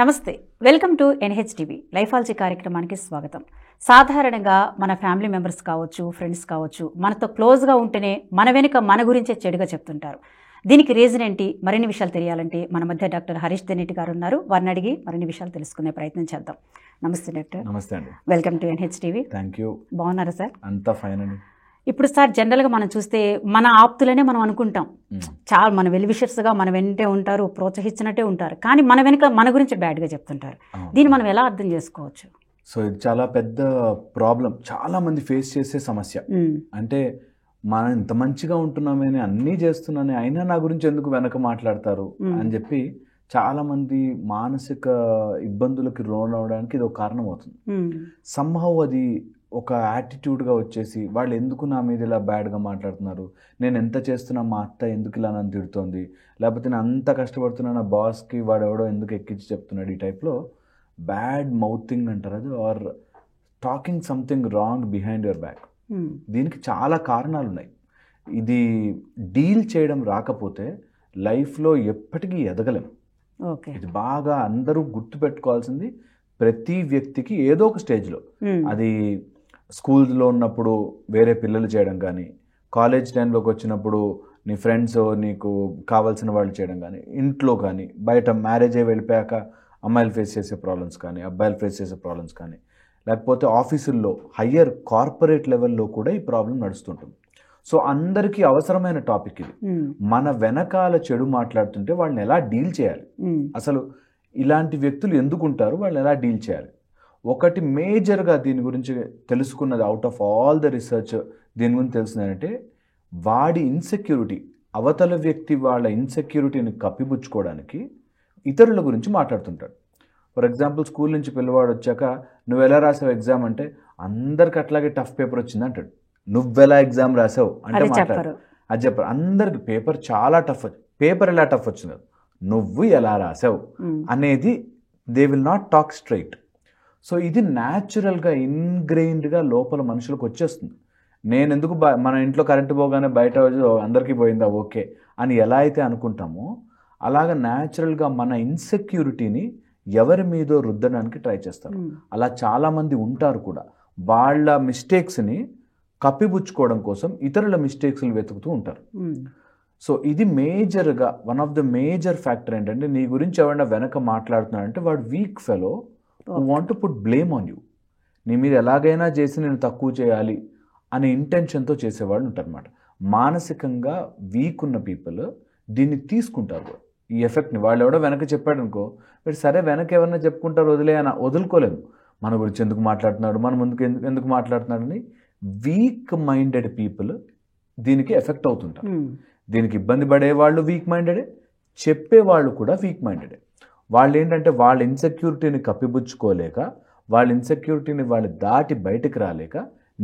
నమస్తే, welcome to NHTV లైఫాలజీ కార్యక్రమానికి స్వాగతం. సాధారణంగా మన ఫ్యామిలీ మెంబర్స్ కావచ్చు, ఫ్రెండ్స్ కావచ్చు, మనతో క్లోజ్గా ఉంటేనే మన వెనుక మన గురించే చెడుగా చెప్తుంటారు. దీనికి రీజన్ ఏంటి? మరిన్ని విషయాలు తెలియాలంటే మన మధ్య డాక్టర్ హరీష్ దెన్నిటి గారు ఉన్నారు. వారిని అడిగి మరిన్ని విషయాలు తెలుసుకునే ప్రయత్నం చేద్దాం. నమస్తే డాక్టర్. నమస్తే అండి. Welcome to NHTV. Thank you. బాగున్నారా సార్? అంతా ఫైన్ అండి. ఇప్పుడు సార్, జనరల్గా మనం చూస్తే మన ఆప్తులనే మనం అనుకుంటాం, చాలా మన వెల్ విషర్స్గా మన వెంటే ఉంటారు, ప్రోత్సహించినట్టే ఉంటారు, కానీ మన వెనుక మన గురించి బ్యాడ్గా చెప్తుంటారు. దీన్ని మనం ఎలా అర్థం చేసుకోవచ్చు? సో ఇది చాలా పెద్ద ప్రాబ్లం, చాలా మంది ఫేస్ చేసే సమస్య. అంటే మనం ఇంత మంచిగా ఉంటున్నామని, అన్నీ చేస్తున్నానే, అయినా నా గురించి ఎందుకు వెనక మాట్లాడతారు అని చెప్పి చాలా మంది మానసిక ఇబ్బందులకి లోనవడానికి ఇది ఒక కారణం అవుతుంది. సంహౌ అది ఒక యాటిట్యూడ్గా వచ్చేసి, వాళ్ళు ఎందుకు నా మీద ఇలా బ్యాడ్గా మాట్లాడుతున్నారు, నేను ఎంత చేస్తున్నా మా అత్త ఎందుకు ఇలా నన్ను తిడుతోంది, లేకపోతే నేను అంత కష్టపడుతున్నా నా బాస్కి వాడెవడో ఎందుకు ఎక్కించి చెప్తున్నాడు, ఈ టైప్లో బ్యాడ్ మౌతింగ్ అంటారు అది, or talking something wrong behind your back. దీనికి చాలా కారణాలు ఉన్నాయి. ఇది డీల్ చేయడం రాకపోతే లైఫ్లో ఎప్పటికీ ఎదగలేం. ఇది బాగా అందరూ గుర్తుపెట్టుకోవాల్సింది. ప్రతి వ్యక్తికి ఏదో ఒక స్టేజ్లో, అది స్కూల్లో ఉన్నప్పుడు వేరే పిల్లలు చేయడం కానీ, కాలేజ్ టైంలోకి వచ్చినప్పుడు నీ ఫ్రెండ్స్ నీకు కావాల్సిన వాళ్ళు చేయడం కానీ, ఇంట్లో కానీ, బయట మ్యారేజ్ అయ్యి వెళ్ళిపోయాక అమ్మాయిలు ఫేస్ చేసే ప్రాబ్లమ్స్ కానీ, అబ్బాయిలు ఫేస్ చేసే ప్రాబ్లమ్స్ కానీ, లేకపోతే ఆఫీసుల్లో హయ్యర్ కార్పొరేట్ లెవెల్లో కూడా ఈ ప్రాబ్లం నడుస్తుంటుంది. సో అందరికీ అవసరమైన టాపిక్ ఇది. మన వెనకాల చెడు మాట్లాడుతుంటే వాళ్ళని ఎలా డీల్ చేయాలి, అసలు ఇలాంటి వ్యక్తులు ఎందుకుంటారు, వాళ్ళని ఎలా డీల్ చేయాలి. ఒకటి మేజర్గా దీని గురించి తెలుసుకున్నది, out of all the research దీని గురించి తెలిసిందంటే, వాడి ఇన్సెక్యూరిటీ, అవతల వ్యక్తి వాళ్ళ ఇన్సెక్యూరిటీని కప్పిపుచ్చుకోవడానికి ఇతరుల గురించి మాట్లాడుతుంటాడు. ఫర్ ఎగ్జాంపుల్, స్కూల్ నుంచి పిల్లవాడు వచ్చాక నువ్వు ఎలా రాసావు ఎగ్జామ్ అంటే, అందరికి అట్లాగే టఫ్ పేపర్ వచ్చింది అంటాడు. నువ్వెలా ఎగ్జామ్ రాసావు అంటే మాట్లాడు, అది చెప్పారు. అందరికి పేపర్ చాలా టఫ్, పేపర్ ఎలా టఫ్ వచ్చింది, నువ్వు ఎలా రాసావు అనేది they will not talk straight. So ఇది న్యాచురల్గా ఇన్గ్రెయిన్డ్గా లోపల మనుషులకు వచ్చేస్తుంది. నేను ఎందుకు మన ఇంట్లో కరెంటు పోగానే బయట అందరికీ పోయిందా ఓకే అని ఎలా అయితే అనుకుంటామో, అలాగ న్యాచురల్గా మన ఇన్సెక్యూరిటీని ఎవరి మీదో రుద్దడానికి ట్రై చేస్తారు. అలా చాలామంది ఉంటారు కూడా. వాళ్ళ మిస్టేక్స్ని కప్పిపుచ్చుకోవడం కోసం ఇతరుల మిస్టేక్స్ని వెతుకుతూ ఉంటారు. సో ఇది మేజర్గా one of the major factor ఏంటంటే, నీ గురించి ఎవరైనా వెనక మాట్లాడుతున్నాడంటే వాడు week fellow who want to put blame on you. నీ మీద ఎలాగైనా చేసి నేను తక్కువ చేయాలి అనే ఇంటెన్షన్తో చేసేవాళ్ళు ఉంటారన్నమాట. మానసికంగా వీక్ ఉన్న పీపుల్ దీన్ని తీసుకుంటారు, ఈ ఎఫెక్ట్ని. వాళ్ళు ఎవడో వెనక చెప్పాడు అనుకో, మీరు సరే వెనక ఎవరైనా చెప్పుకుంటారు వదిలే అని వదులుకోలేము. మన గురించి ఎందుకు మాట్లాడుతున్నాడు, మన ముందుకు ఎందుకు మాట్లాడుతున్నాడని వీక్ మైండెడ్ పీపుల్ దీనికి ఎఫెక్ట్ అవుతుంటారు. దీనికి ఇబ్బంది పడేవాళ్ళు వీక్ మైండెడే, చెప్పేవాళ్ళు కూడా వీక్ మైండెడే. వాళ్ళు ఏంటంటే వాళ్ళ ఇన్సెక్యూరిటీని కప్పిపుచ్చుకోలేక, వాళ్ళ ఇన్సెక్యూరిటీని వాళ్ళు దాటి బయటకు రాలేక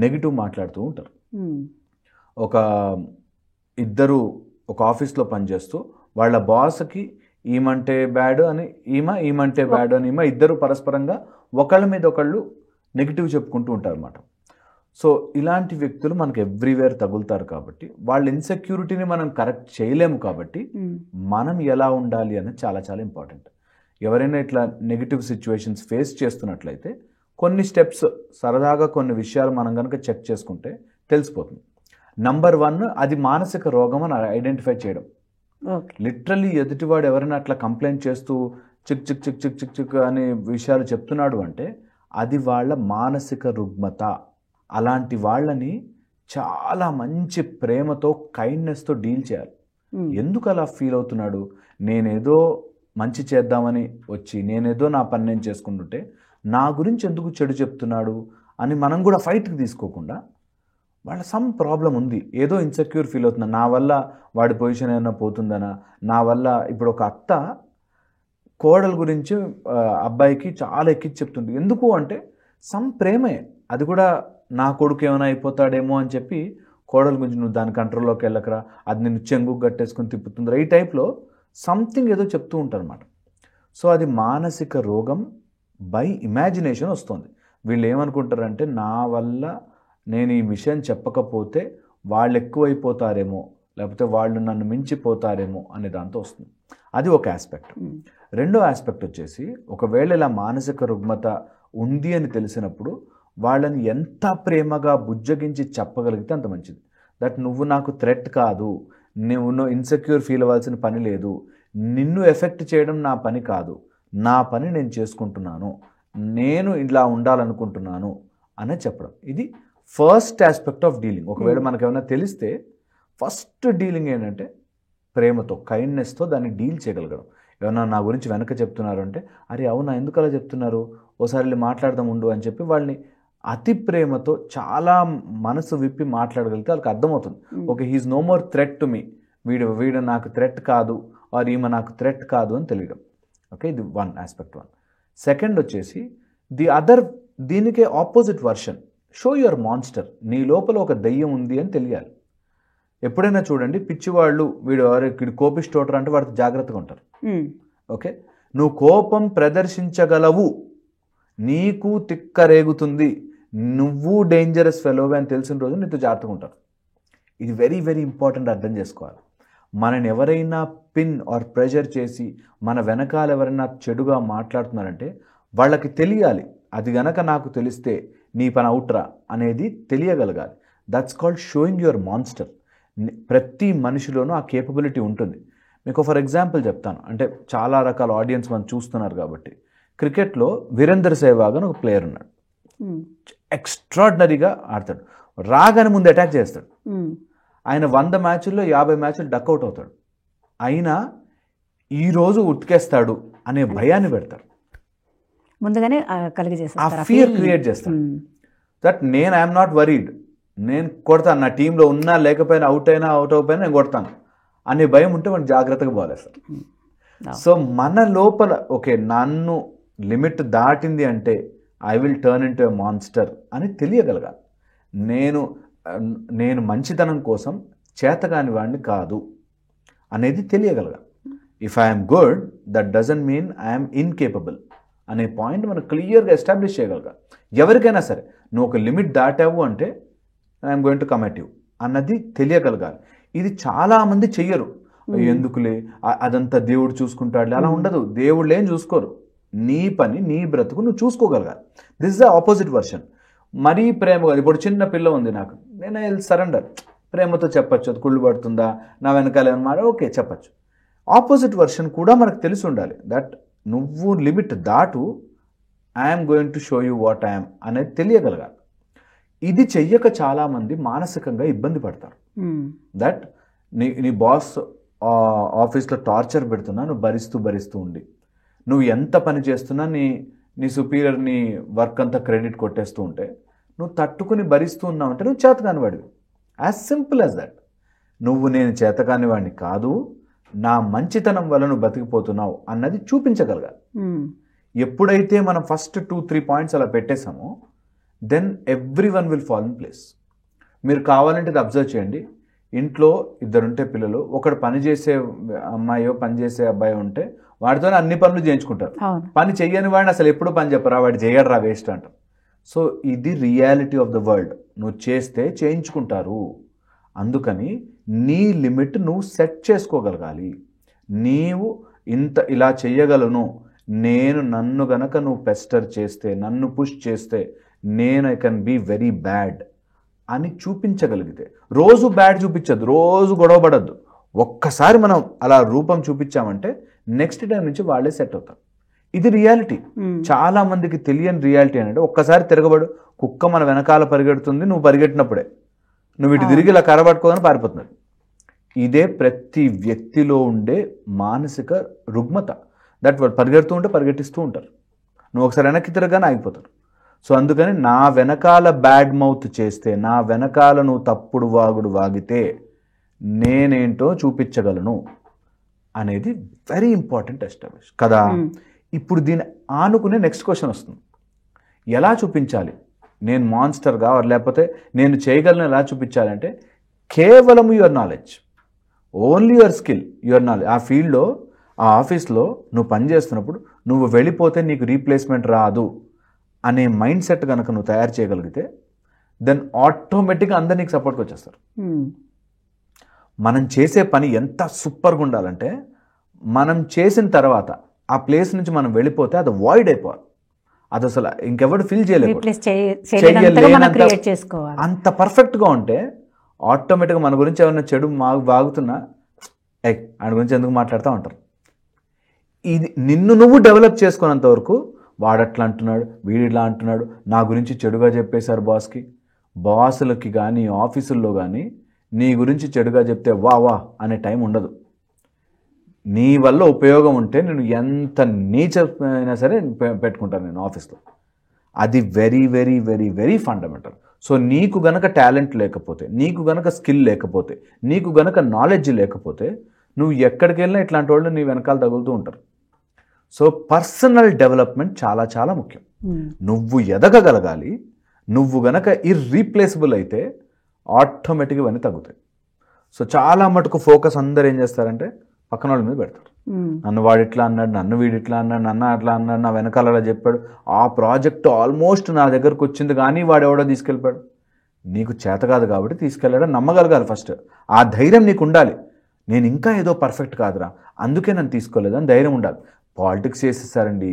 నెగిటివ్ మాట్లాడుతూ ఉంటారు. ఇద్దరు ఒక ఆఫీస్లో పనిచేస్తూ వాళ్ళ బాస్కి ఈమంటే బ్యాడ్ అని ఈమంటే బ్యాడ్ అని ఇద్దరు పరస్పరంగా ఒకళ్ళ మీద ఒకళ్ళు నెగిటివ్ చెప్పుకుంటూ ఉంటారు అన్నమాట. సో ఇలాంటి వ్యక్తులు మనకు ఎవ్రీవేర్ తగులుతారు. కాబట్టి వాళ్ళ ఇన్సెక్యూరిటీని మనం కరెక్ట్ చేయలేము. కాబట్టి మనం ఎలా ఉండాలి అనేది చాలా చాలా ఇంపార్టెంట్. ఎవరైనా ఇట్లా నెగిటివ్ సిచ్యువేషన్స్ ఫేస్ చేస్తున్నట్లయితే కొన్ని స్టెప్స్, సరదాగా కొన్ని విషయాలు మనం కనుక చెక్ చేసుకుంటే తెలిసిపోతుంది. నంబర్ 1, అది మానసిక రోగం అని ఐడెంటిఫై చేయడం. లిటరల్లీ ఎదుటివాడు ఎవరైనా అట్లా కంప్లైంట్ చేస్తూ చిక్ చిక్ చిక్ చిక్ చిక్ చిక్ అనే విషయాలు చెప్తున్నాడు అంటే అది వాళ్ళ మానసిక రుగ్మత. అలాంటి వాళ్ళని చాలా మంచి ప్రేమతో, కైండ్నెస్తో డీల్ చేయాలి. ఎందుకు అలా ఫీల్ అవుతున్నాడు, నేనేదో మంచి చేద్దామని వచ్చి నేనేదో నా పని నేను చేసుకుంటుంటే నా గురించి ఎందుకు చెడు చెప్తున్నాడు అని మనం కూడా ఫైట్కి తీసుకోకుండా, వాళ్ళ సమ్ ప్రాబ్లం ఉంది, ఏదో ఇన్సెక్యూర్ ఫీల్ అవుతున్నా, నా వల్ల వాడి పొజిషన్ ఏమైనా పోతుందనా, నా వల్ల. ఇప్పుడు ఒక అత్త కోడల గురించి అబ్బాయికి చాలా ఎక్కించి చెప్తుంది. ఎందుకు అంటే సమ్ ప్రేమే, అది కూడా నా కొడుకు ఏమైనా అయిపోతాడేమో అని చెప్పి కోడల గురించి నువ్వు దాని కంట్రోల్లోకి వెళ్ళకరా, అది నిన్ను చెంగు కట్టేసుకుని తిప్పుతుందిరా, ఈ టైప్లో సంథింగ్ ఏదో చెప్తూ ఉంటారన్నమాట. సో అది మానసిక రోగం బై ఇమాజినేషన్ వస్తుంది. వీళ్ళు ఏమనుకుంటారంటే, నా వల్ల నేను ఈ విషయం చెప్పకపోతే వాళ్ళు ఎక్కువైపోతారేమో, లేకపోతే వాళ్ళు నన్ను మించిపోతారేమో అనే దాంతో వస్తుంది. అది ఒక ఆస్పెక్ట్. రెండో ఆస్పెక్ట్ వచ్చేసి, ఒకవేళ ఇలా మానసిక రుగ్మత ఉంది అని తెలిసినప్పుడు వాళ్ళని ఎంత ప్రేమగా బుజ్జగించి చెప్పగలిగితే అంత మంచిది. దట్ నువ్వు నాకు థ్రెట్ కాదు, నువ్వు ఇన్సెక్యూర్ ఫీల్ అవ్వాల్సిన పని లేదు, నిన్ను ఎఫెక్ట్ చేయడం నా పని కాదు, నా పని నేను చేసుకుంటున్నాను, నేను ఇలా ఉండాలనుకుంటున్నాను అని చెప్పడం. ఇది ఫస్ట్ ఆస్పెక్ట్ ఆఫ్ డీలింగ్. ఒకవేళ మనకు ఏమైనా తెలిస్తే ఫస్ట్ డీలింగ్ ఏంటంటే ప్రేమతో, కైండ్నెస్తో దాన్ని డీల్ చేయగలగడం. ఏమన్నా నా గురించి వెనక చెప్తున్నారు అంటే, అరే అవునా, ఎందుకు అలా చెప్తున్నారు, ఓసారి వెళ్ళి మాట్లాడదాం ఉండు అని చెప్పి వాళ్ళని అతి ప్రేమతో చాలా మనసు విప్పి మాట్లాడగలిగితే వాళ్ళకి అర్థమవుతుంది, okay he's no more threat to me, వీడు నాకు థ్రెట్ కాదు, ఆర్ ఈమె నాకు థ్రెట్ కాదు అని తెలియడం. ఓకే, ఇది వన్ ఆస్పెక్ట్. సెకండ్ వచ్చేసి దీనికే opposite version, show your monster. నీ లోపల ఒక దయ్యం ఉంది అని తెలియాలి. ఎప్పుడైనా చూడండి, పిచ్చివాళ్ళు వీడు కోపిష్టోటర్ అంటే వాడితో జాగ్రత్తగా ఉంటారు. ఓకే, నువ్వు కోపం ప్రదర్శించగలవు, నీకు తిక్కరేగుతుంది, నువ్వు డేంజరస్ ఫెలోవే అని తెలిసిన రోజు నీతో జాగ్రత్తగా ఉంటారు. ఇది వెరీ వెరీ ఇంపార్టెంట్, అర్థం చేసుకోవాలి. మనని ఎవరైనా పిన్ ఆర్ ప్రెషర్ చేసి మన వెనకాల ఎవరైనా చెడుగా మాట్లాడుతున్నారంటే వాళ్ళకి తెలియాలి, అది గనక నాకు తెలిస్తే నీ పని అవుట్రా అనేది తెలియగలగాలి. That's called showing your monster. ప్రతి మనిషిలోనూ ఆ కేపబిలిటీ ఉంటుంది. మీకు ఫర్ ఎగ్జాంపుల్ చెప్తాను, అంటే చాలా రకాల ఆడియన్స్ మనం చూస్తున్నారు కాబట్టి. క్రికెట్లో వీరేందర్ సెహ్వాగ్ అని ఒక ప్లేయర్ ఉన్నాడు, ఎక్స్ట్రాడినరీగా ఆడతాడు, రాగానే ముందు అటాక్ చేస్తాడు. ఆయన 100 మ్యాచ్ల్లో 50 మ్యాచ్లు డక్అవుట్ అవుతాడు, అయినా ఈరోజు ఉతికేస్తాడు అనే భయాన్ని పెడతారు, ముందుగానే ఆ ఫియర్ క్రియేట్ చేస్తాడు. దట్ ఐఎమ్ నాట్ వరీడ్, నేను కొడతాను, నా టీంలో ఉన్నా లేకపోయినా, అవుట్ అయిపోయినా నేను కొడతాను అనే భయం ఉంటే మనం జాగ్రత్తగా బాలేస్తాం. సో మన లోపల ఓకే నన్ను లిమిట్ దాటింది అంటే I will turn into a monster అని తెలియగలగాలి. నేను మంచితనం కోసం చేతగాని వాడిని కాదు అనేది తెలియగలగాలి. If I'm good that doesn't mean I'm incapable అనే పాయింట్ మనం క్లియర్గా ఎస్టాబ్లిష్ చేయగలగాలి. ఎవరికైనా సరే నువ్వు ఒక లిమిట్ దాటావు అంటే I'm going to come at you అన్నది తెలియగలగాలి. ఇది చాలామంది చెయ్యరు, ఎందుకులే అదంతా దేవుడు చూసుకుంటాడులే, అలా ఉండదు. దేవుళ్ళు ఏం చూసుకోరు, నీ పని నీ బ్రతుకు నువ్వు చూసుకోగలగాలి. This is the opposite version. మరీ ప్రేమగా, ఇప్పుడు చిన్న పిల్ల ఉంది నాకు, నేను సరెండర్, ప్రేమతో చెప్పచ్చు, అది కుళ్ళు పడుతుందా, నా వెనకాల ఏమన్నా ఓకే చెప్పచ్చు. ఆపోజిట్ వర్షన్ కూడా మనకు తెలిసి ఉండాలి, దట్ నువ్వు లిమిట్ దాటు, I'm going to show you what I'm అనేది తెలియగలగాలి. ఇది చెయ్యక చాలామంది మానసికంగా ఇబ్బంది పడతారు. దట్ నీ బాస్ ఆఫీస్లో టార్చర్ పెడుతున్నా నువ్వు భరిస్తూ ఉండి, నువ్వు ఎంత పని చేస్తున్నా నీ సుపీరియర్ నీ వర్క్ అంతా క్రెడిట్ కొట్టేస్తూ ఉంటే నువ్వు తట్టుకుని భరిస్తూ ఉన్నావు అంటే నువ్వు చేతకాని వాడివి. As simple as that. నేను చేతకాని వాడిని కాదు, నా మంచితనం వల్ల నువ్వు బతికిపోతున్నావు అన్నది చూపించగలగాలి. ఎప్పుడైతే మనం ఫస్ట్ 2-3 పాయింట్స్ అలా పెట్టేశామో then everyone will fall in place. మీరు కావాలంటే ఇది అబ్జర్వ్ చేయండి, ఇంట్లో 2 ఉంటే పిల్లలు, ఒకడు పని చేసే అమ్మాయో పని చేసే అబ్బాయి ఉంటే వాడితోనే అన్ని పనులు చేయించుకుంటారు. పని చెయ్యని వాడిని అసలు ఎప్పుడు పని చెప్పరా, వాడు చేయడరా వేస్ట్ అంటారు. సో ఇది రియాలిటీ ఆఫ్ ద వరల్డ్. నువ్వు చేస్తే చేయించుకుంటారు. అందుకని నీ లిమిట్ నువ్వు సెట్ చేసుకోగలగాలి. నీవు ఇలా చెయ్యగలను, నన్ను గనక నువ్వు పెస్టర్ చేస్తే, నన్ను పుష్ చేస్తే I can be very bad అని చూపించగలిగితే, రోజు బ్యాడ్ చూపించద్దు, రోజు గొడవ పడద్దు. ఒక్కసారి మనం అలా రూపం చూపించామంటే నెక్స్ట్ టైం నుంచి వాళ్ళే సెట్ అవుతారు. ఇది రియాలిటీ. చాలా మందికి తెలియని రియాలిటీ అంటే, ఒక్కసారి తిరగబడు, కుక్క మన వెనకాల పరిగెడుతుంది, నువ్వు పరిగెట్టినప్పుడే నువ్వు ఇటు తిరిగి ఇలా కరబట్టుకోదని పారిపోతున్నాడు. ఇదే ప్రతి వ్యక్తిలో ఉండే మానసిక రుగ్మత. దట్ వాళ్ళు పరిగెడుతూ ఉంటే పరిగెట్టిస్తూ ఉంటారు, నువ్వు ఒకసారి వెనక్కి తిరగగానే ఆగిపోతారు. సో అందుకని నా వెనకాల బ్యాడ్ మౌత్ చేస్తే, నా వెనకాల నువ్వు తప్పుడు వాగుడు వాగితే నేనేంటో చూపించగలను అనేది వెరీ ఇంపార్టెంట్ ఎస్టాబ్లిష్ కదా. ఇప్పుడు దీన్ని ఆనుకునే నెక్స్ట్ క్వశ్చన్ వస్తుంది, ఎలా చూపించాలి? నేను మాన్స్టర్గా లేకపోతే నేను చేయగలను ఎలా చూపించాలంటే, కేవలం your knowledge, only your skill, your knowledge. ఆ ఫీల్డ్లో, ఆ ఆఫీస్లో నువ్వు పనిచేస్తున్నప్పుడు నువ్వు వెళ్ళిపోతే నీకు రీప్లేస్మెంట్ రాదు అనే మైండ్ సెట్ కనుక నువ్వు తయారు చేయగలిగితే దెన్ ఆటోమేటిక్గా అందరు నీకు సపోర్ట్కి వచ్చేస్తారు. మనం చేసే పని ఎంత సూపర్గా ఉండాలంటే మనం చేసిన తర్వాత ఆ ప్లేస్ నుంచి మనం వెళ్ళిపోతే అది వాయిడ్ అయిపోవాలి. అది అసలు ఇంకెవరు ఫీల్ చేయలేదు. అంత పర్ఫెక్ట్గా ఉంటే ఆటోమేటిక్గా మన గురించి ఏమైనా చెడు వాగుతున్నా ఆయన గురించి ఎందుకు మాట్లాడుతూ ఉంటారు. ఇది నిన్ను నువ్వు డెవలప్ చేసుకున్నంత వరకు వాడట్లా అంటున్నాడు, వీడిలా అంటున్నాడు, నా గురించి చెడుగా చెప్పేశారు బాస్కి. బాసులకి కానీ ఆఫీసుల్లో కానీ నీ గురించి చెడుగా చెప్తే వా వా అనే టైం ఉండదు. నీ వల్ల ఉపయోగం ఉంటే నేను ఎంత నీచైనా సరే పెట్టుకుంటాను నేను ఆఫీస్లో. అది very very very very fundamental. So నీకు గనక టాలెంట్ లేకపోతే, నీకు గనక స్కిల్ లేకపోతే, నీకు గనక నాలెడ్జ్ లేకపోతే నువ్వు ఎక్కడికి వెళ్ళినా ఇట్లాంటి వాళ్ళు నీ వెనకాల తగులుతూ ఉంటారు. సో పర్సనల్ డెవలప్మెంట్ చాలా చాలా ముఖ్యం. నువ్వు ఎదగగలగాలి. నువ్వు గనక ఇర్రీప్లేసబుల్ అయితే ఆటోమేటిక్గా ఇవన్నీ తగ్గుతాయి. సో చాలా మటుకు ఫోకస్ అందరు ఏం చేస్తారంటే పక్కన వాళ్ళ మీద పెడతారు. నన్ను వాడు ఇట్లా అన్నాడు, నన్ను వీడు ఇట్లా అన్నాడు, నన్ను అట్లా అన్నాడు, నా వెనకాల అలా చెప్పాడు, ఆ ప్రాజెక్ట్ ఆల్మోస్ట్ నా దగ్గరకు వచ్చింది కానీ వాడు ఎవడో తీసుకెళ్ళిపోయాడు. నీకు చేత కాదు కాబట్టి తీసుకెళ్ళాడో నమ్మగలగాలి. ఫస్ట్ ఆ ధైర్యం నీకు ఉండాలి. నేను ఇంకా ఏదో పర్ఫెక్ట్ కాదురా అందుకే నన్ను తీసుకోలేదని ధైర్యం ఉండాలి. పాలిటిక్స్ చేసేసారండి,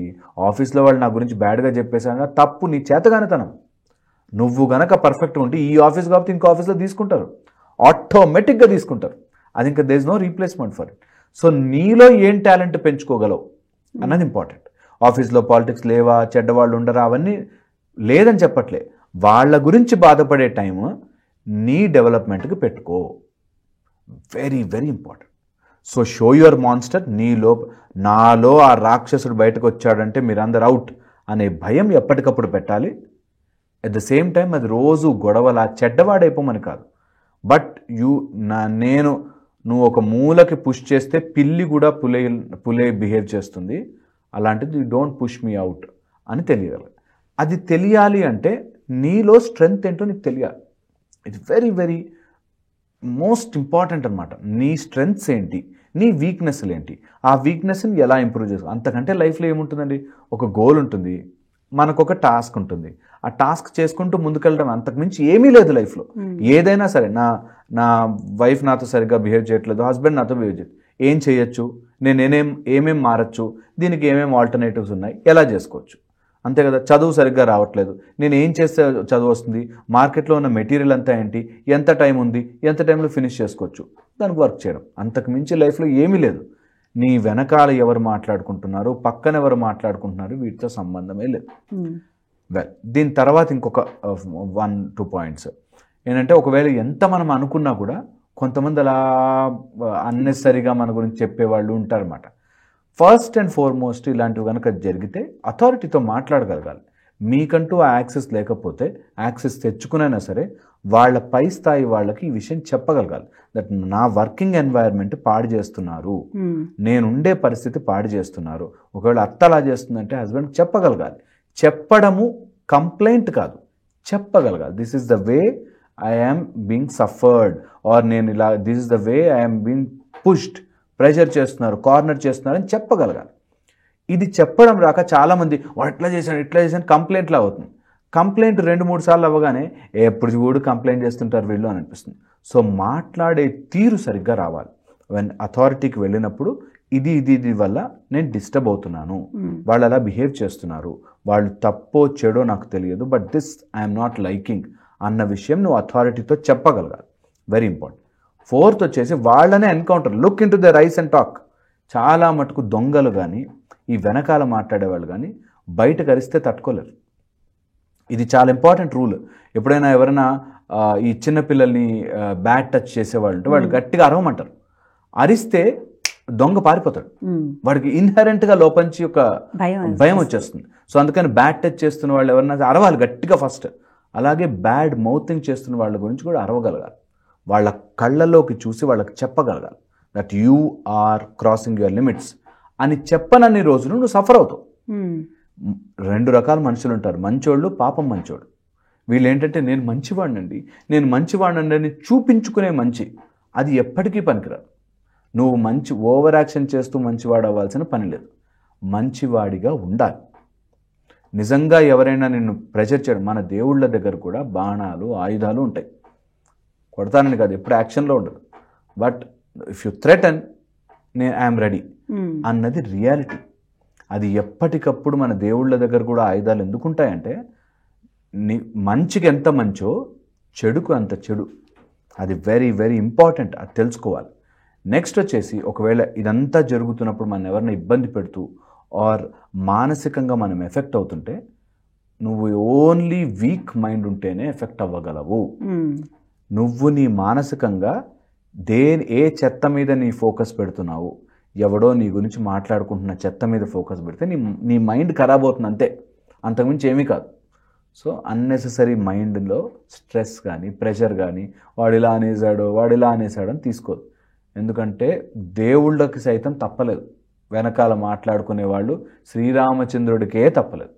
ఆఫీస్లో వాళ్ళు నా గురించి బ్యాడ్గా చెప్పేశారు, తప్పు, నీ చేతగానితనం. నువ్వు గనక పర్ఫెక్ట్గా ఉంటే ఈ ఆఫీస్ కాబట్టి ఇంకో ఆఫీస్లో తీసుకుంటారు, ఆటోమేటిక్గా తీసుకుంటారు. అది ఇంకా there is no replacement for it. So నీలో ఏం టాలెంట్ పెంచుకోగలవు అన్నది ఇంపార్టెంట్. ఆఫీస్లో పాలిటిక్స్ లేవా, చెడ్డవాళ్ళు ఉండరా, అవన్నీ లేదని చెప్పట్లే. వాళ్ళ గురించి బాధపడే టైం నీ డెవలప్మెంట్కి పెట్టుకో. Very very important. So show your monster. నాలో ఆ రాక్షసుడు బయటకు వచ్చాడంటే మీరందరూ అవుట్ అనే భయం ఎప్పటికప్పుడు పెట్టాలి. అట్ ద సేమ్ టైం అది రోజు గొడవలా చెడ్డవాడైపోమని కాదు, బట్ నువ్వు ఒక మూలకి పుష్ చేస్తే పిల్లి కూడా పులే బిహేవ్ చేస్తుంది, అలాంటిది you don't push me out అని తెలియాలి. అది తెలియాలి అంటే నీలో స్ట్రెంగ్త్ ఏంటో నీకు తెలియాలి. It's very very most important అనమాట. నీ స్ట్రెంగ్త్స్ ఏంటి, నీ వీక్నెస్లు ఏంటి, ఆ వీక్నెస్ని ఎలా ఇంప్రూవ్ చేసుకో. అంతకంటే లైఫ్లో ఏముంటుందండి, ఒక గోల్ ఉంటుంది, మనకొక టాస్క్ ఉంటుంది, ఆ టాస్క్ చేసుకుంటూ ముందుకెళ్ళడం, అంతకుమించి ఏమీ లేదు లైఫ్లో. ఏదైనా సరే, నా వైఫ్ నాతో సరిగ్గా బిహేవ్ చేయట్లేదు, హస్బెండ్ నాతో బిహేవ్ చేయట్లేదు, ఏం చేయొచ్చు, ఏమేం మారచ్చు, దీనికి ఏమేమి ఆల్టర్నేటివ్స్ ఉన్నాయి, ఎలా చేసుకోవచ్చు, అంతే కదా. చదువు సరిగ్గా రావట్లేదు, నేను ఏం చేస్తే చదువు వస్తుంది, మార్కెట్లో ఉన్న మెటీరియల్ అంతా ఏంటి, ఎంత టైం ఉంది, ఎంత టైంలో ఫినిష్ చేసుకోవచ్చు, దానికి వర్క్ చేయడం. అంతకుమించి లైఫ్లో ఏమీ లేదు. నీ వెనకాల ఎవరు మాట్లాడుకుంటున్నారు, పక్కన ఎవరు మాట్లాడుకుంటున్నారు, వీటితో సంబంధమే లేదు. వెల్, దీని తర్వాత ఇంకొక 1-2 పాయింట్స్ ఏంటంటే, ఒకవేళ ఎంత మనం అనుకున్నా కూడా కొంతమంది అలా అన్నెసరిగా మన గురించి చెప్పేవాళ్ళు ఉంటారన్నమాట. ఫస్ట్ అండ్ ఫార్మోస్ట్ ఇలాంటివి కనుక జరిగితే అథారిటీతో మాట్లాడగలగాలి. మీకంటూ ఆ యాక్సెస్ లేకపోతే యాక్సెస్ తెచ్చుకునైనా సరే వాళ్ళ పై స్థాయి వాళ్ళకి ఈ విషయం చెప్పగలగాలి. దట్ నా వర్కింగ్ ఎన్వైర్న్మెంట్ పాడు చేస్తున్నారు, నేనుండే పరిస్థితి పాడు చేస్తున్నారు. ఒకవేళ అత్త అలా చేస్తుందంటే హస్బెండ్కి చెప్పగలగాలి. చెప్పడము కంప్లైంట్ కాదు, చెప్పగలగాలి. This is the way I am being suffered, or నేను ఇలా, this is the way I am being pushed, pressure చేస్తున్నారు, కార్నర్ చేస్తున్నారు అని చెప్పగలగాలి. ఇది చెప్పడం రాక చాలామంది వాడు ఇట్లా చేశాను కంప్లైంట్లా అవుతుంది. కంప్లైంట్ 2-3 సార్లు అవ్వగానే ఎప్పుడు చూడు కంప్లైంట్ చేస్తుంటారు వీళ్ళు అని అనిపిస్తుంది. సో మాట్లాడే తీరు సరిగ్గా రావాలి. వెన్ అథారిటీకి వెళ్ళినప్పుడు ఇది వల్ల నేను డిస్టర్బ్ అవుతున్నాను, వాళ్ళు అలా బిహేవ్ చేస్తున్నారు, వాళ్ళు తప్పో చెడో నాకు తెలియదు, but this I'm not liking అన్న విషయం నువ్వు అథారిటీతో చెప్పగలగాలి. Very important. 4th వచ్చేసి వాళ్ళనే encounter, look in to the rice and talk. చాలా మటుకు దొంగలు కానీ ఈ వెనకాల మాట్లాడేవాళ్ళు కానీ బయటకు అరిస్తే తట్టుకోలేరు. ఇది చాలా ఇంపార్టెంట్ రూల్. ఎప్పుడైనా ఎవరైనా ఈ చిన్నపిల్లల్ని బ్యాడ్ టచ్ చేసేవాళ్ళు ఉంటే వాళ్ళు గట్టిగా అరవమంటారు. అరిస్తే దొంగ పారిపోతాడు, వాడికి ఇన్హెరెంట్గా లోపంచి ఒక భయం వచ్చేస్తుంది. సో అందుకని బ్యాడ్ టచ్ చేస్తున్న వాళ్ళు ఎవరైనా అరవాలి గట్టిగా ఫస్ట్. అలాగే బ్యాడ్ మౌతింగ్ చేస్తున్న వాళ్ళ గురించి కూడా అరవగలగాలి. వాళ్ళ కళ్ళలోకి చూసి వాళ్ళకి చెప్పగలగాలి that you are crossing your limits అని. చెప్పనన్ని రోజులు నువ్వు సఫర్ అవుతావు. 2 రకాల మనుషులు ఉంటారు, మంచోళ్ళు, పాపం మంచోడు. వీళ్ళు ఏంటంటే నేను మంచివాడినండి అని చూపించుకునే మంచి, అది ఎప్పటికీ పనికిరాదు. నువ్వు ఓవర్ యాక్షన్ చేస్తూ మంచివాడు అవ్వాల్సిన పని లేదు. మంచివాడిగా ఉండాలి. నిజంగా ఎవరైనా నిన్ను ప్రెషర్ చేయడం, మన దేవుళ్ళ దగ్గర కూడా బాణాలు, ఆయుధాలు ఉంటాయి. కొడతానని కాదు, ఎప్పుడు యాక్షన్లో ఉండదు. But if you threaten I'm ready అన్నది రియాలిటీ. అది ఎప్పటికప్పుడు మన దేవుళ్ళ దగ్గర కూడా ఆయుధాలు ఎందుకుంటాయంటే మంచికి ఎంత మంచో చెడుకు అంత చెడు. అది వెరీ వెరీ ఇంపార్టెంట్, అది తెలుసుకోవాలి. నెక్స్ట్ వచ్చేసి ఒకవేళ ఇదంతా జరుగుతున్నప్పుడు మనం ఎవరిని ఇబ్బంది పెడుతూ ఆర్ మానసికంగా మనం ఎఫెక్ట్ అవుతుంటే నువ్వు ఓన్లీ వీక్ మైండ్ ఉంటేనే ఎఫెక్ట్ అవ్వగలవు. నువ్వు నీ మానసికంగా ఏ చెత్త మీద నీ ఫోకస్ పెడుతున్నావు, ఎవడో నీ గురించి మాట్లాడుకుంటున్న చెత్త మీద ఫోకస్ పెడితే నీ మైండ్ ఖరాబ్ అవుతుంది అంతే, అంతకుమించి ఏమీ కాదు. సో అన్నెసెసరీ మైండ్లో స్ట్రెస్ కానీ ప్రెషర్ కానీ వాడు ఇలా అనేసాడు అని తీసుకోదు. ఎందుకంటే దేవుళ్ళకి సైతం తప్పలేదు, వెనకాల మాట్లాడుకునే వాళ్ళు శ్రీరామచంద్రుడికే తప్పలేదు.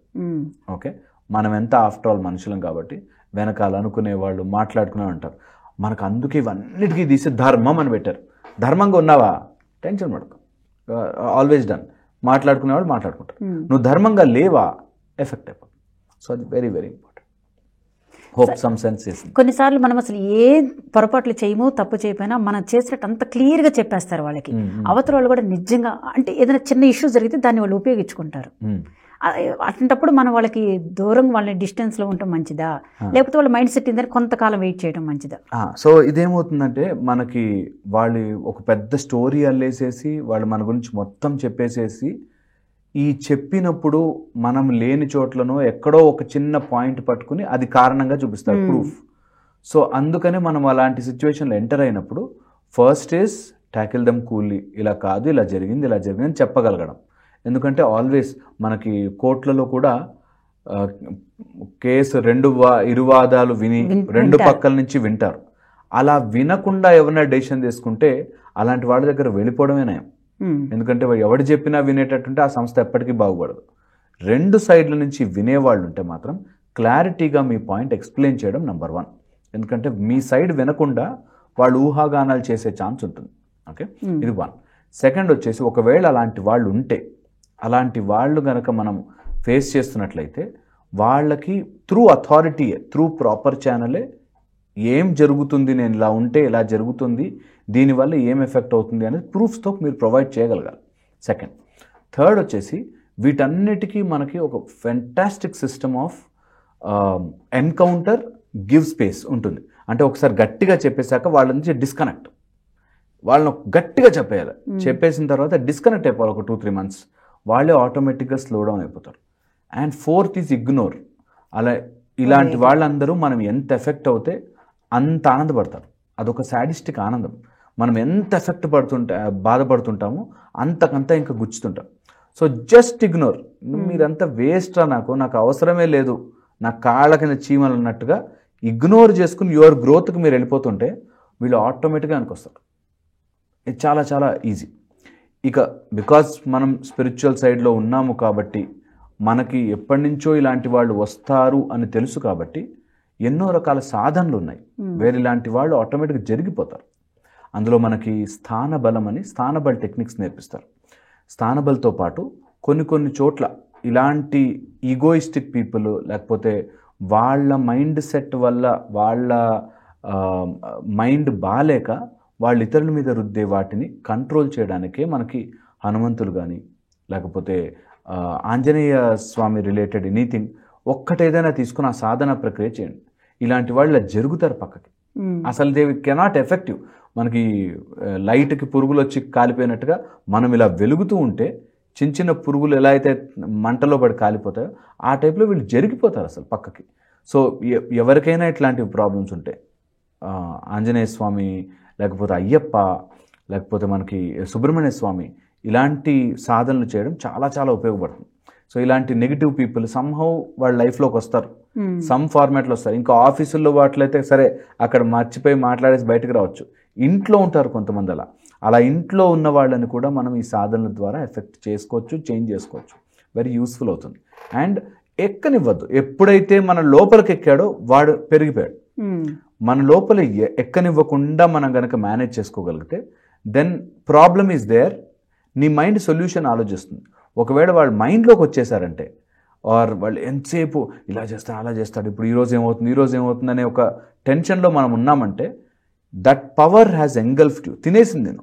ఓకే, మనం ఎంత ఆఫ్టర్ ఆల్ మనుషులం కాబట్టి వెనకాల అనుకునే వాళ్ళు మాట్లాడుకునే ఉంటారు. మనకు అందుకే ఇవన్నిటికీ తీసి ధర్మం అని పెట్టారు. ధర్మంగా ఉన్నావా, టెన్షన్ పడకు, ఆల్వేస్ డన్. మాట్లాడుకునేవాళ్ళు మాట్లాడుకుంటారు. నువ్వు ధర్మంగా లేవా, ఎఫెక్ట్ అయిపోతుంది. సో అది very very important. Hope some sense చేసింది. కొన్నిసార్లు మనం అసలు ఏ పొరపాట్లు చేయమో తప్పు చేయకపోయినా మనం చేసినట్టు అంత క్లియర్గా చెప్పేస్తారు వాళ్ళకి. అవతల వాళ్ళు కూడా నిజంగా అంటే ఏదైనా చిన్న ఇష్యూ జరిగితే దాన్ని వాళ్ళు ఉపయోగించుకుంటారు. అట్లాంటప్పుడు మనం వాళ్ళకి దూరంగా వాళ్ళని డిస్టెన్స్లో ఉండటం మంచిదా, లేకపోతే వాళ్ళ మైండ్ సెట్ ఇందని కొంతకాలం వెయిట్ చేయడం మంచిదా? సో ఇదేమవుతుందంటే మనకి వాళ్ళు ఒక పెద్ద స్టోరీ అల్లేసేసి వాళ్ళు మన గురించి మొత్తం చెప్పేసేసి ఈ చెప్పినప్పుడు మనం లేని చోట్లను ఎక్కడో ఒక చిన్న పాయింట్ పట్టుకుని అది కారణంగా చూపిస్తారు, ప్రూఫ్. సో అందుకనే మనం అలాంటి సిచ్యువేషన్లో ఎంటర్ అయినప్పుడు first is tackle them coolly. ఇలా కాదు, ఇలా జరిగింది అని చెప్పగలగడం. ఎందుకంటే ఆల్వేస్ మనకి కోర్టులలో కూడా కేసు ఇరువాదాలు విని రెండు పక్కల నుంచి వింటారు. అలా వినకుండా ఎవరైనా డెసిషన్ తీసుకుంటే అలాంటి వాళ్ళ దగ్గర వెళ్ళిపోవడమే నయం. ఎందుకంటే ఎవడు చెప్పినా వినేటట్టుంటే ఆ సంస్థ ఎప్పటికీ బాగుపడదు. రెండు సైడ్ల నుంచి వినేవాళ్ళు ఉంటే మాత్రం క్లారిటీగా మీ పాయింట్ ఎక్స్ప్లెయిన్ చేయడం నెంబర్ 1. ఎందుకంటే మీ సైడ్ వినకుండా వాళ్ళు ఊహాగానాలు చేసే ఛాన్స్ ఉంటుంది. ఓకే, ఇది 1. సెకండ్ వచ్చేసి ఒకవేళ అలాంటి వాళ్ళు ఉంటే, అలాంటి వాళ్ళు కనుక మనం ఫేస్ చేస్తున్నట్లయితే వాళ్ళకి త్రూ అథారిటీయే, త్రూ ప్రాపర్ ఛానలే ఏం జరుగుతుంది, నేను ఇలా ఉంటే ఇలా జరుగుతుంది, దీనివల్ల ఏం ఎఫెక్ట్ అవుతుంది అనేది ప్రూఫ్స్తో మీరు ప్రొవైడ్ చేయగలగాలి. సెకండ్. థర్డ్ వచ్చేసి వీటన్నిటికీ మనకి ఒక fantastic system of encounter give space ఉంటుంది. అంటే ఒకసారి గట్టిగా చెప్పేశాక వాళ్ళ నుంచి డిస్కనెక్ట్, వాళ్ళని గట్టిగా చెప్పేయాలి. చెప్పేసిన తర్వాత డిస్కనెక్ట్ అయిపోవాలి ఒక 2-3 months. వాళ్ళే ఆటోమేటిక్గా స్లో డౌన్ అయిపోతారు. And fourth is ignore. అలా ఇలాంటి వాళ్ళందరూ మనం ఎంత ఎఫెక్ట్ అవుతే అంత ఆనందపడతారు. అదొక సాడిస్టిక్ ఆనందం. మనం ఎంత ఎఫెక్ట్ బాధపడుతుంటామో అంతకంతా ఇంకా గుచ్చుతుంటాం. So just ignore. మీరంతా వేస్ట్రా, నాకు అవసరమే లేదు, నా కాళ్ళ కింద చీమలు అన్నట్టుగా ఇగ్నోర్ చేసుకుని యువర్ గ్రోత్కి మీరు వెళ్ళిపోతుంటే వీళ్ళు ఆటోమేటిక్గా అనుకొస్తారు. ఇది చాలా చాలా ఈజీ. ఇక బికాజ్ మనం స్పిరిచువల్ సైడ్లో ఉన్నాము కాబట్టి మనకి ఎప్పటి నుంచో ఇలాంటి వాళ్ళు వస్తారు అని తెలుసు కాబట్టి ఎన్నో రకాల సాధనలు ఉన్నాయి. వేరే ఇలాంటి వాళ్ళు ఆటోమేటిక్గా జరిగిపోతారు. అందులో మనకి స్థానబలం అని స్థానబల్ టెక్నిక్స్ నేర్పిస్తారు. స్థానబల్తో పాటు కొన్ని చోట్ల ఇలాంటి ఈగోయిస్టిక్ పీపుల్, లేకపోతే వాళ్ళ మైండ్ సెట్ వల్ల వాళ్ళ మైండ్ బాలేక వాళ్ళు ఇతరుల మీద రుద్దే వాటిని కంట్రోల్ చేయడానికే మనకి హనుమంతులు కానీ లేకపోతే ఆంజనేయ స్వామి రిలేటెడ్ ఎనీథింగ్ ఒక్కటేదైనా తీసుకుని ఆ సాధన ప్రక్రియ చేయండి. ఇలాంటి వాళ్ళు ఇలా జరుగుతారు పక్కకి. అసలు దే కెనాట్ ఎఫెక్టివ్. మనకి లైట్కి పురుగులు వచ్చి కాలిపోయినట్టుగా మనం ఇలా వెలుగుతూ ఉంటే చిన్న పురుగులు ఎలా అయితే మంటలో పడి కాలిపోతాయో ఆ టైప్లో వీళ్ళు జరిగిపోతారు అసలు పక్కకి. సో ఎవరికైనా ఇట్లాంటి ప్రాబ్లమ్స్ ఉంటే ఆంజనేయ స్వామి, లేకపోతే అయ్యప్ప, లేకపోతే మనకి సుబ్రహ్మణ్య స్వామి, ఇలాంటి సాధనలు చేయడం చాలా చాలా ఉపయోగపడుతుంది. సో ఇలాంటి నెగిటివ్ పీపుల్ సమ్హౌ వాళ్ళ లైఫ్లోకి వస్తారు, సమ్ ఫార్మాట్లో వస్తారు. ఇంకా ఆఫీసుల్లో వాటిలైతే సరే అక్కడ మర్చిపోయి మాట్లాడేసి బయటకు రావచ్చు. ఇంట్లో ఉంటారు కొంతమంది. అలా ఇంట్లో ఉన్న వాళ్ళని కూడా మనం ఈ సాధనల ద్వారా ఎఫెక్ట్ చేసుకోవచ్చు, చేంజ్ చేసుకోవచ్చు. వెరీ యూస్ఫుల్ అవుతుంది. అండ్ ఎక్కనివ్వద్దు. ఎప్పుడైతే మన లోపలికి ఎక్కాడో వాడు పెరిగిపోయాడు. మన లోపల ఎక్కనివ్వకుండా మనం కనుక మేనేజ్ చేసుకోగలిగితే దెన్ ప్రాబ్లమ్ ఈజ్ దేర్. నీ మైండ్ సొల్యూషన్ ఆలోచిస్తుంది. ఒకవేళ వాళ్ళు మైండ్లోకి వచ్చేసారంటే ఆర్ వాళ్ళు ఎంతసేపు ఇలా చేస్తాడు అలా చేస్తాడు, ఇప్పుడు ఈరోజు ఏమవుతుంది అనే ఒక టెన్షన్లో మనం ఉన్నామంటే that power has engulfed you, తినేసింది నేను.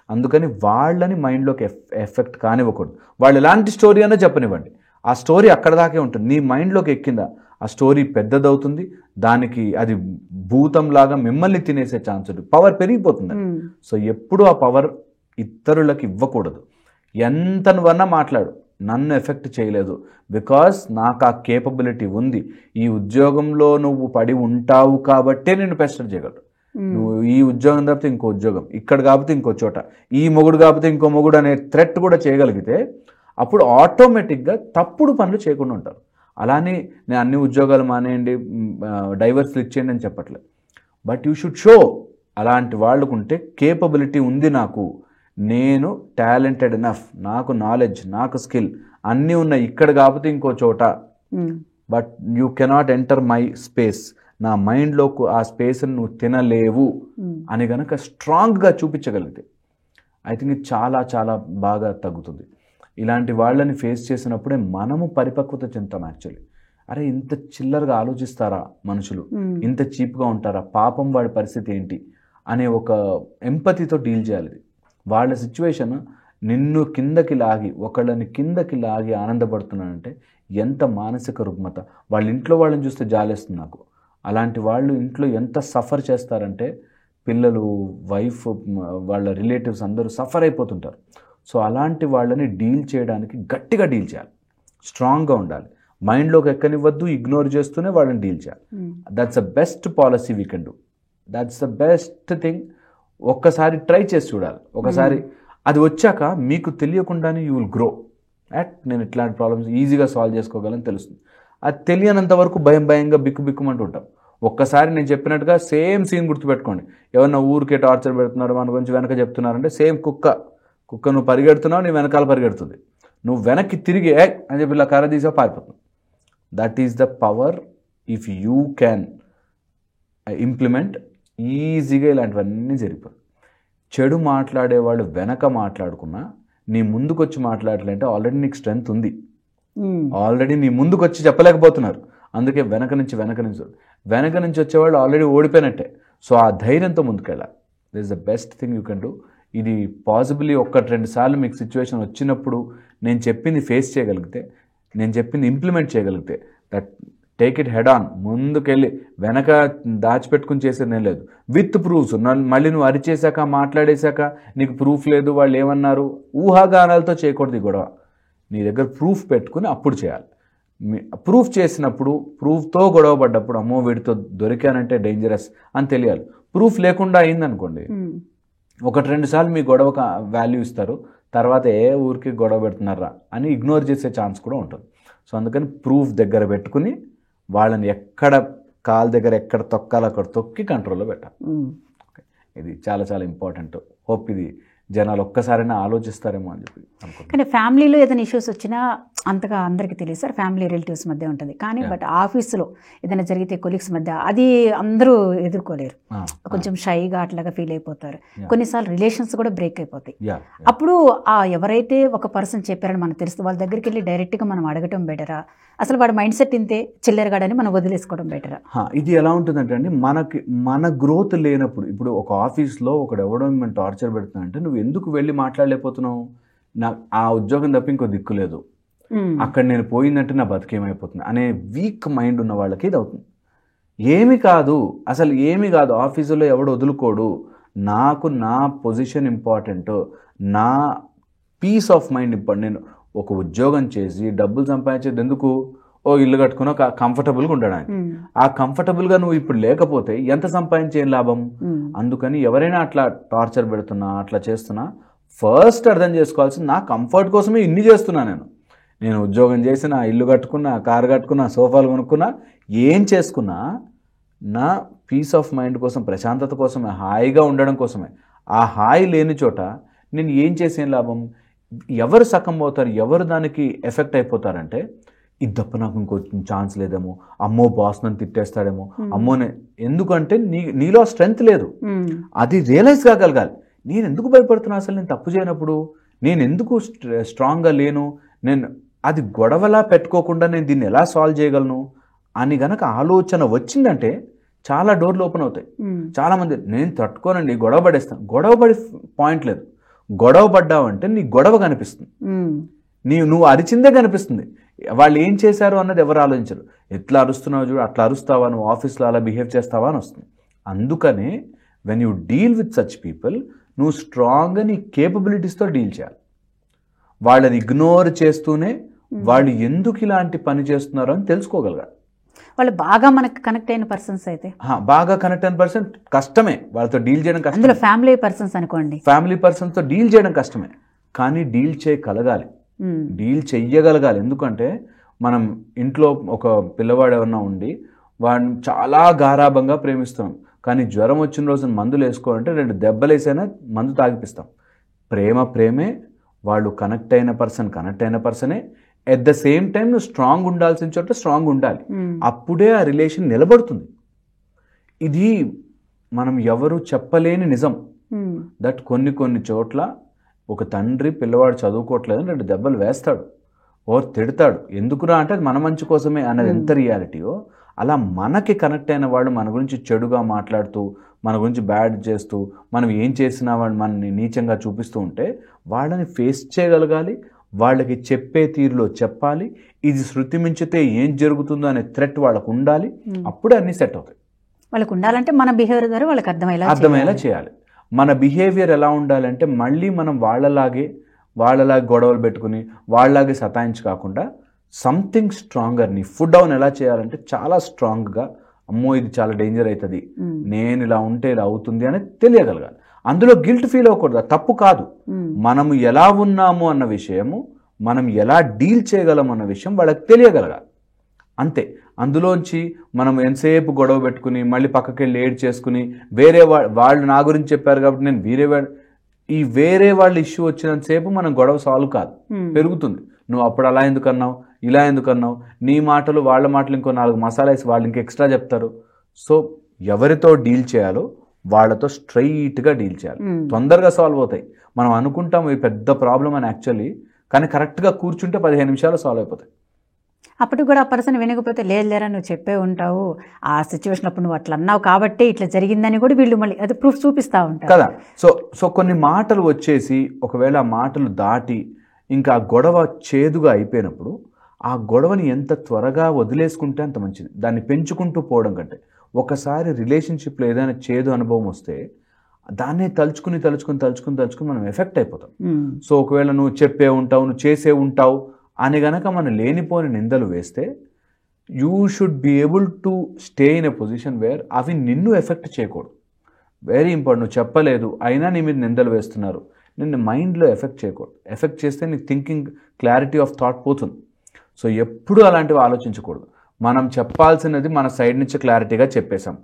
అందుకని వాళ్ళని మైండ్లోకి ఎఫెక్ట్ కానివ్వకూడదు. వాళ్ళు ఎలాంటి స్టోరీ అయినా చెప్పనివ్వండి, ఆ స్టోరీ అక్కడ దాకే ఉంటుంది. నీ మైండ్లోకి ఎక్కిందా ఆ స్టోరీ పెద్దదవుతుంది, దానికి అది భూతంలాగా మిమ్మల్ని తినేసే ఛాన్స్ ఉంటుంది, పవర్ పెరిగిపోతుంది. సో ఎప్పుడు ఆ పవర్ ఇతరులకు ఇవ్వకూడదు. ఎంత నువ్వన్నా మాట్లాడు, నన్ను ఎఫెక్ట్ చేయలేదు, బికాస్ నాకు ఆ కేపబిలిటీ ఉంది. ఈ ఉద్యోగంలో నువ్వు పడి ఉంటావు కాబట్టే నేను పెస్టర్ చేయగలరు. నువ్వు ఈ ఉద్యోగం కాకపోతే ఇంకో ఉద్యోగం, ఇక్కడ కాకపోతే ఇంకో చోట, ఈ మొగుడు కాకపోతే ఇంకో మొగుడు అనే థ్రెట్ కూడా చేయగలిగితే అప్పుడు ఆటోమేటిక్గా తప్పుడు పనులు చేయకుండా ఉంటారు. అలానే నేను అన్ని ఉద్యోగాలు మానేయండి, డైవర్స్లు ఇచ్చేయండి అని చెప్పట్లేదు. బట్ యూ షుడ్ షో, అలాంటి వాళ్ళకుంటే కేపబిలిటీ ఉంది, నాకు నేను టాలెంటెడ్ ఎనఫ్, నాకు నాలెడ్జ్, నాకు స్కిల్ అన్నీ ఉన్నాయి, ఇక్కడ కాకపోతే ఇంకో చోట, but you cannot enter my space, నా మైండ్లోకి ఆ స్పేస్ని నువ్వు తినలేవు అని కనుక స్ట్రాంగ్గా చూపించగలిగితే ఐ థింక్ ఇది చాలా చాలా బాగా తగ్గుతుంది. ఇలాంటి వాళ్ళని ఫేస్ చేసినప్పుడే మనము పరిపక్వత చెందుతాం. యాక్చువల్లీ అరే ఇంత చిల్లరగా ఆలోచిస్తారా మనుషులు, ఇంత చీప్గా ఉంటారా, పాపం వాడి పరిస్థితి ఏంటి అనే ఒక ఎంపతితో డీల్ చేయాలి. వాళ్ళ సిచ్యువేషన్ నిన్ను కిందకి లాగి, ఒకళ్ళని కిందకి లాగి ఆనందపడుతున్నానంటే ఎంత మానసిక రుగ్మత. వాళ్ళ ఇంట్లో వాళ్ళని చూస్తే జాలేస్తుంది నాకు. అలాంటి వాళ్ళు ఇంట్లో ఎంత సఫర్ చేస్తారంటే పిల్లలు, వైఫ్, వాళ్ళ రిలేటివ్స్ అందరూ సఫర్ అయిపోతుంటారు. సో అలాంటి వాళ్ళని డీల్ చేయడానికి గట్టిగా డీల్ చేయాలి, స్ట్రాంగ్గా ఉండాలి, మైండ్లోకి ఎక్కనివ్వద్దు, ఇగ్నోర్ చేస్తూనే వాళ్ళని డీల్ చేయాలి. That's the best policy we can do, that's the best thing. ఒక్కసారి ట్రై చేసి చూడాలి. ఒకసారి అది వచ్చాక మీకు తెలియకుండానే యూ విల్ గ్రో అట్, నేను ఇట్లాంటి ప్రాబ్లమ్స్ ఈజీగా సాల్వ్ చేసుకోగలని తెలుస్తుంది. అది తెలియనంత వరకు భయంగా బిక్కుమంటూ ఉంటాం. ఒక్కసారి నేను చెప్పినట్టుగా సేమ్ సీన్ గుర్తుపెట్టుకోండి. ఎవరన్నా ఊరికే టార్చర్ పెడుతున్నారు, మన గురించి వెనక చెప్తున్నారంటే సేమ్ కుక్క నువ్వు పరిగెడుతున్నావు, నీ వెనకాల పరిగెడుతుంది, నువ్వు వెనక్కి తిరిగి అని చెప్పి ఇలా కర్ర తీసా పారిపోతుంది. That is the power. If you can implement, ఈజీగా ఇలాంటివన్నీ జరిగిపోయి. చెడు మాట్లాడేవాళ్ళు వెనక మాట్లాడుకున్నా నీ ముందుకు వచ్చి మాట్లాడలేంటే ఆల్రెడీ నీకు స్ట్రెంగ్త్ ఉంది, ఆల్రెడీ నీ ముందుకు వచ్చి చెప్పలేకపోతున్నారు. అందుకే వెనక నుంచి వచ్చేవాళ్ళు ఆల్రెడీ ఓడిపోయినట్టే. సో ఆ ధైర్యంతో ముందుకెళ్ళాలి. This is the best thing you can do. ఇది పాసిబిలీ 1-2 సార్లు మీకు సిచ్యువేషన్ వచ్చినప్పుడు నేను చెప్పింది ఫేస్ చేయగలిగితే, నేను చెప్పింది ఇంప్లిమెంట్ చేయగలిగితే, that take it head on, ముందుకెళ్ళి వెనక దాచిపెట్టుకుని చేసేది ఏం లేదు. With proofs. మళ్ళీ నువ్వు అరిచేశాక, మాట్లాడేశాక నీకు ప్రూఫ్ లేదు, వాళ్ళు ఏమన్నారు, ఊహాగానాలతో చేయకూడదు ఈ గొడవ. నీ దగ్గర ప్రూఫ్ పెట్టుకుని అప్పుడు చేయాలి. ప్రూఫ్ చేసినప్పుడు, ప్రూఫ్తో గొడవ పడ్డప్పుడు అమ్మో వీడితో దొరికానంటే డేంజరస్ అని తెలియాలి. ప్రూఫ్ లేకుండా అయిందనుకోండి, 1-2 సార్లు మీ గొడవకు వాల్యూ ఇస్తారు, తర్వాత ఊరికి గొడవ పెడుతున్నారా అని ఇగ్నోర్ చేసే ఛాన్స్ కూడా ఉంటుంది. సో అందుకని ప్రూఫ్ దగ్గర పెట్టుకుని వాళ్ళని ఎక్కడ కాలు దగ్గర ఎక్కడ తొక్కాలో అక్కడ తొక్కి కంట్రోల్లో పెట్టాలి. ఇది చాలా చాలా ఇంపార్టెంట్. హోప్ ఇది జనాలు ఒక్కసారైనా ఆలోచిస్తారేమో అని చెప్పి అనుకుంటున్నాను. కానీ ఫ్యామిలీలో ఏదైనా ఇష్యూస్ వచ్చినా అంతగా అందరికీ తెలియదు సార్, ఫ్యామిలీ రిలేటివ్స్ మధ్య ఉంటుంది. కానీ బట్ ఆఫీసులో ఏదైనా జరిగితే కొలీగ్స్ మధ్య అది అందరూ ఎదుర్కోలేరు, కొంచెం షైగా అట్లాగా ఫీల్ అయిపోతారు. కొన్నిసార్లు రిలేషన్స్ కూడా బ్రేక్ అయిపోతాయి. అప్పుడు ఎవరైతే ఒక పర్సన్ చెప్పారని మనకు తెలుస్తుంది, వాళ్ళ దగ్గరికి వెళ్ళి డైరెక్ట్గా మనం అడగటం బెటరా, అసలు వాడి మైండ్ సెట్ ఇంతే చిల్లరగాడని మనం వదిలేసుకోవడం బెటరా? ఇది ఎలా ఉంటుందంటే అండి, మన గ్రోత్ లేనప్పుడు, ఇప్పుడు ఒక ఆఫీస్లో ఒకడు ఎవడో మేము టార్చర్ పెడుతున్నా అంటే నువ్వు ఎందుకు వెళ్ళి మాట్లాడలేకపోతున్నావు, నాకు ఆ ఉద్యోగం తప్ప ఇంకో దిక్కు లేదు, అక్కడ నేను పోయిందంటే నా బతికేమైపోతుంది అనే వీక్ మైండ్ ఉన్న వాళ్ళకి ఇది అవుతుంది. ఏమి కాదు, అసలు ఏమి కాదు, ఆఫీసులో ఎవడు వదులుకోడు, నాకు నా పొజిషన్ ఇంపార్టెంట్, నా పీస్ ఆఫ్ మైండ్ ఇంపార్టెంట్. నేను ఒక ఉద్యోగం చేసి డబ్బులు సంపాదించేది ఎందుకు, ఇల్లు కట్టుకుని ఒక కంఫర్టబుల్గా ఉండడానికి. ఆ కంఫర్టబుల్గా నువ్వు ఇప్పుడు లేకపోతే ఎంత సంపాదించే లాభం? అందుకని ఎవరైనా అట్లా టార్చర్ పెడుతున్నా, అట్లా చేస్తున్నా, ఫస్ట్ అర్థం చేసుకోవాల్సింది నా కంఫర్ట్ కోసమే ఇన్ని చేస్తున్నా. నేను ఉద్యోగం చేసిన, ఇల్లు కట్టుకున్నా, కారు కట్టుకున్నా, సోఫాలు కొనుక్కున్నా, ఏం చేసుకున్నా నా పీస్ ఆఫ్ మైండ్ కోసం, ప్రశాంతత కోసమే, హాయిగా ఉండడం కోసమే. ఆ హాయి లేని చోట నేను ఏం చేసేం లాభం? ఎవరు సకం అవుతారు, ఎవరు దానికి ఎఫెక్ట్ అయిపోతారంటే, ఇది తప్ప నాకు ఇంకో ఛాన్స్ లేదేమో, అమ్మో బాస్ నన్ను తిట్టేస్తాడేమో, అమ్మోనే. ఎందుకంటే నీలో స్ట్రెంగ్త్ లేదు, అది రియలైజ్ కాగలగాలి. నేను ఎందుకు భయపడుతున్నా, అసలు నేను తప్పు చేయనప్పుడు నేను ఎందుకు స్ట్రాంగ్గా లేను, నేను అది గొడవలా పెట్టుకోకుండా నేను దీన్ని ఎలా సాల్వ్ చేయగలను అని గనక ఆలోచన వచ్చిందంటే చాలా డోర్లు ఓపెన్ అవుతాయి. చాలామంది నేను తట్టుకోనండి, గొడవ పడేస్తాను. గొడవ పడే పాయింట్ లేదు. గొడవ పడ్డావంటే నీ గొడవ కనిపిస్తుంది, నువ్వు అరిచిందే కనిపిస్తుంది. వాళ్ళు ఏం చేశారు అన్నది ఎవరు ఆలోచించరు. ఎట్లా అరుస్తున్నావు చూడు, అట్లా అరుస్తావా, నువ్వు ఆఫీస్లో అలా బిహేవ్ చేస్తావా అని వస్తుంది. అందుకనే when you deal with such people, నువ్వు స్ట్రాంగ్గా నీ కేపబిలిటీస్తో డీల్ చేయాలి. వాళ్ళని ఇగ్నోర్ చేస్తూనే వాళ్ళు ఎందుకు ఇలాంటి పని చేస్తున్నారో అని తెలుసుకోగలగాలి. వాళ్ళు బాగా మనకు కనెక్ట్ అయిన పర్సన్స్ అయితే, బాగా కనెక్ట్ అయిన పర్సన్ కష్టమే, వాళ్ళతో డీల్ చేయడం కష్టం. అందులో ఫ్యామిలీ పర్సన్స్ అనుకోండి, ఫ్యామిలీ పర్సన్తో డీల్ చేయడం కష్టమే, కానీ డీల్ చేయగలగాలి, డీల్ చెయ్యగలగాలి. ఎందుకంటే మనం ఇంట్లో ఒక పిల్లవాడు ఎవరన్నా ఉండి వాడిని చాలా గారాభంగా ప్రేమిస్తున్నాం, కానీ జ్వరం వచ్చిన రోజున మందులు వేసుకోవాలంటే 2 దెబ్బలు వేసైనా మందు తాగిపిస్తాం. ప్రేమే, వాళ్ళు కనెక్ట్ అయిన పర్సనే. ఎట్ ద సేమ్ టైం నువ్వు స్ట్రాంగ్ ఉండాల్సిన చోట స్ట్రాంగ్ ఉండాలి, అప్పుడే ఆ రిలేషన్ నిలబడుతుంది. ఇది మనం ఎవరు చెప్పలేని నిజం. దట్ కొన్ని చోట్ల ఒక తండ్రి పిల్లవాడు చదువుకోవట్లేదు 2 దెబ్బలు వేస్తాడు, ఓర్ తిడతాడు. ఎందుకురా అంటే అది మన మంచి కోసమే అన్నది ఎంత రియాలిటీయో, అలా మనకి కనెక్ట్ అయిన వాళ్ళు మన గురించి చెడుగా మాట్లాడుతూ, మన గురించి బ్యాడ్ చేస్తూ, మనం ఏం చేసినా వాళ్ళు మనని నీచంగా చూపిస్తూ ఉంటే వాళ్ళని ఫేస్ చేయగలగాలి, వాళ్ళకి చెప్పే తీరులో చెప్పాలి. ఇది శృతి మించితే ఏం జరుగుతుందో అనే థ్రెట్ వాళ్ళకు ఉండాలి, అప్పుడే అన్నీ సెట్ అవుతాయి. వాళ్ళకు ఉండాలంటే మన బిహేవియర్ ద్వారా వాళ్ళకి అర్థమయ్యేలా చేయాలి. మన బిహేవియర్ ఎలా ఉండాలంటే మళ్ళీ మనం వాళ్ళలాగే గొడవలు పెట్టుకుని వాళ్ళలాగే సతాయించి కాకుండా సంథింగ్ స్ట్రాంగర్. నీ ఫుడ్ డౌన్ ఎలా చేయాలంటే చాలా స్ట్రాంగ్గా, అమ్మో ఇది చాలా డేంజర్ అవుతుంది, నేను ఇలా ఉంటే ఇలా అవుతుంది అని తెలియగలగాలి. అందులో గిల్ట్ ఫీల్ అవ్వకూడదు, తప్పు కాదు. మనము ఎలా ఉన్నాము అన్న విషయము, మనం ఎలా డీల్ చేయగలం అన్న విషయం వాళ్ళకి తెలియగలగాలి, అంతే. అందులోంచి మనం ఎంతసేపు గొడవ పెట్టుకుని మళ్ళీ పక్కకి వెళ్ళి ఏడ్ చేసుకుని వేరే వాళ్ళు నా గురించి చెప్పారు కాబట్టి నేను వేరే వాళ్ళ ఇష్యూ వచ్చినంతసేపు మనం గొడవ సాల్వ్ కాదు, పెరుగుతుంది. నువ్వు అప్పుడు అలా ఎందుకన్నావు, ఇలా ఎందుకన్నావు, నీ మాటలు వాళ్ళ మాటలు ఇంకో 4 మసాలా వేసి వాళ్ళు ఇంక ఎక్స్ట్రా చెప్తారు. సో ఎవరితో డీల్ చేయాలో వాళ్ళతో స్ట్రైట్గా డీల్ చేయాలి, తొందరగా సాల్వ్ అవుతాయి. మనం అనుకుంటాం ఇది పెద్ద ప్రాబ్లం అని యాక్చువల్లీ, కానీ కరెక్ట్గా కూర్చుంటే 15 నిమిషాలు సాల్వ్ అయిపోతాయి. అప్పటికి కూడా ఆ పర్సన్ వినకపోతే లేరా నువ్వు చెప్పే ఉంటావు, ఆ సిచ్యువేషన్ అప్పుడు నువ్వు అట్లా అన్నావు కాబట్టి ఇట్లా జరిగిందని కూడా వీళ్ళు మళ్ళీ అది ప్రూఫ్ చూపిస్తూ ఉంటారు కదా. సో కొన్ని మాటలు వచ్చేసి ఒకవేళ ఆ మాటలు దాటి ఇంకా ఆ గొడవ చేదుగా అయిపోయినప్పుడు ఆ గొడవని ఎంత త్వరగా వదిలేసుకుంటే అంత మంచిది. దాన్ని పెంచుకుంటూ పోవడం కంటే ఒకసారి రిలేషన్షిప్లో ఏదైనా చేదు అనుభవం వస్తే దాన్నే తలుచుకుని మనం ఎఫెక్ట్ అయిపోతాం. సో ఒకవేళ నువ్వు చెప్పే ఉంటావు, నువ్వు చేసే ఉంటావు అని గనక మనం లేనిపోని నిందలు వేస్తే you should be able to stay in a position where అవి నిన్ను ఎఫెక్ట్ చేయకూడదు. Very important. నువ్వు చెప్పలేదు అయినా నీ మీద నిందలు వేస్తున్నారు, నిన్ను మైండ్లో ఎఫెక్ట్ చేయకూడదు. ఎఫెక్ట్ చేస్తే నీ థింకింగ్ క్లారిటీ ఆఫ్ థాట్ పోతుంది. సో ఎప్పుడూ అలాంటివి ఆలోచించకూడదు. మనం చెప్పాల్సినది మన సైడ్ నుంచి క్లారిటీగా చెప్పేశాం,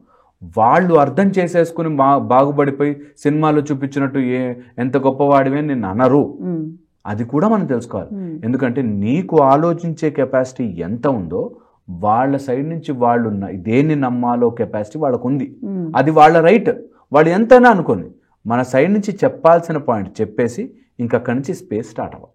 వాళ్ళు అర్థం చేసేసుకుని బాగుపడిపోయి సినిమాలో చూపించినట్టు ఎంత గొప్పవాడివే నిన్ను అనరు. అది కూడా మనం తెలుసుకోవాలి. ఎందుకంటే నీకు ఆలోచించే కెపాసిటీ ఎంత ఉందో వాళ్ళ సైడ్ నుంచి వాళ్ళు దేన్ని నమ్మాలో కెపాసిటీ వాళ్ళకు ఉంది. అది వాళ్ళ రైట్, వాళ్ళు ఎంతైనా అనుకోని మన సైడ్ నుంచి చెప్పాల్సిన పాయింట్ చెప్పేసి ఇంకక్కడి నుంచి స్పేస్ స్టార్ట్ అవ్వాలి.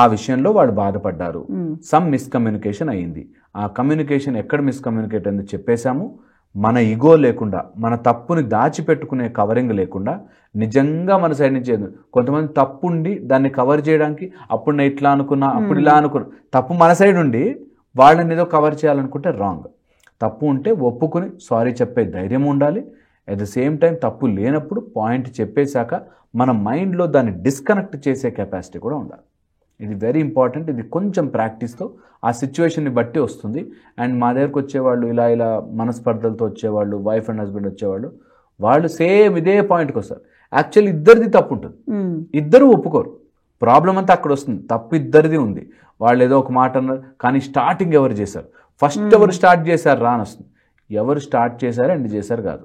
ఆ విషయంలో వాళ్ళు బాధపడ్డారు, సమ్ మిస్కమ్యూనికేషన్ అయ్యింది. ఆ కమ్యూనికేషన్ ఎక్కడ మిస్కమ్యూనికేట్ అయిందో చెప్పేశాము. మన ఈగో లేకుండా, మన తప్పుని దాచిపెట్టుకునే కవరింగ్ లేకుండా నిజంగా మన సైడ్ నుంచి కొంతమంది తప్పు ఉండి దాన్ని కవర్ చేయడానికి అప్పుడు నేను ఇట్లా అనుకున్నా, అప్పుడు ఇలా అనుకున్నా, తప్పు మన సైడ్ ఉండి వాళ్ళని ఏదో కవర్ చేయాలనుకుంటే రాంగ్. తప్పు ఉంటే ఒప్పుకొని సారీ చెప్పే ధైర్యం ఉండాలి. అట్ ద సేమ్ టైం తప్పు లేనప్పుడు పాయింట్ చెప్పేశాక మన మైండ్లో దాన్ని డిస్కనెక్ట్ చేసే కెపాసిటీ కూడా ఉండాలి. ఇది వెరీ ఇంపార్టెంట్. ఇది కొంచెం ప్రాక్టీస్తో ఆ సిచ్యువేషన్ని బట్టి వస్తుంది. అండ్ మా దగ్గరకు వచ్చేవాళ్ళు ఇలా మనస్పర్ధలతో వచ్చేవాళ్ళు, వైఫ్ అండ్ హస్బెండ్ వచ్చేవాళ్ళు, వాళ్ళు సేమ్ ఇదే పాయింట్కి వస్తారు. యాక్చువల్లీ ఇద్దరిది తప్పు ఉంటుంది, ఇద్దరు ఒప్పుకోరు. ప్రాబ్లం అంతా అక్కడ వస్తుంది, తప్పు ఇద్దరిది ఉంది. వాళ్ళు ఏదో ఒక మాట అన్నారు కానీ స్టార్టింగ్ ఎవరు చేశారు, ఫస్ట్ ఎవరు స్టార్ట్ చేశారు రా అని వస్తుంది. ఎవరు స్టార్ట్ చేశారు ఎండ్ చేశారు కాదు.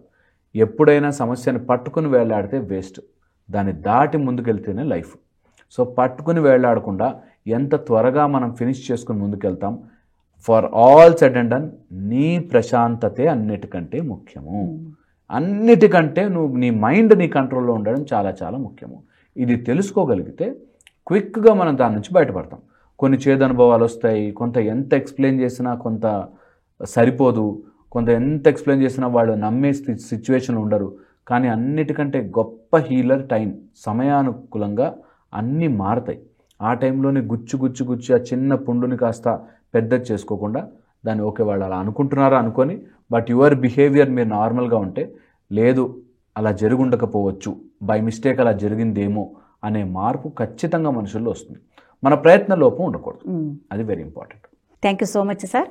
ఎప్పుడైనా సమస్యను పట్టుకుని వేలాడితే వేస్ట్, దాన్ని దాటి ముందుకెళ్తేనే లైఫ్. సో పట్టుకుని వేలాడకుండా ఎంత త్వరగా మనం ఫినిష్ చేసుకుని ముందుకెళ్తాం. For all said and done నీ ప్రశాంతతే అన్నిటికంటే ముఖ్యము. అన్నిటికంటే నీ మైండ్ నీ కంట్రోల్లో ఉండడం చాలా చాలా ముఖ్యము. ఇది తెలుసుకోగలిగితే క్విక్గా మనం దాని నుంచి బయటపడతాం. కొన్ని చేదు అనుభవాలు వస్తాయి, కొంత ఎంత ఎక్స్ప్లెయిన్ చేసినా కొంత సరిపోదు, కొంత ఎంత ఎక్స్ప్లెయిన్ చేసినా వాళ్ళు నమ్మే సిచ్యువేషన్లో ఉండరు. కానీ అన్నిటికంటే గొప్ప హీలర్ టైం. సమయానుకూలంగా అన్నీ మారతాయి. ఆ టైంలోనే గుచ్చి ఆ చిన్న పుండుని కాస్త పెద్దది చేసుకోకుండా దాన్ని ఓకే వాళ్ళు అలా అనుకుంటున్నారా అనుకొని, బట్ యువర్ బిహేవియర్ మీరు నార్మల్గా ఉంటే, లేదు అలా జరుగుండకపోవచ్చు, బై మిస్టేక్ అలా జరిగిందేమో అనే మార్పు ఖచ్చితంగా మనుషుల్లో వస్తుంది. మన ప్రయత్న లోపం ఉండకూడదు. అది very important. Thank you so much sir.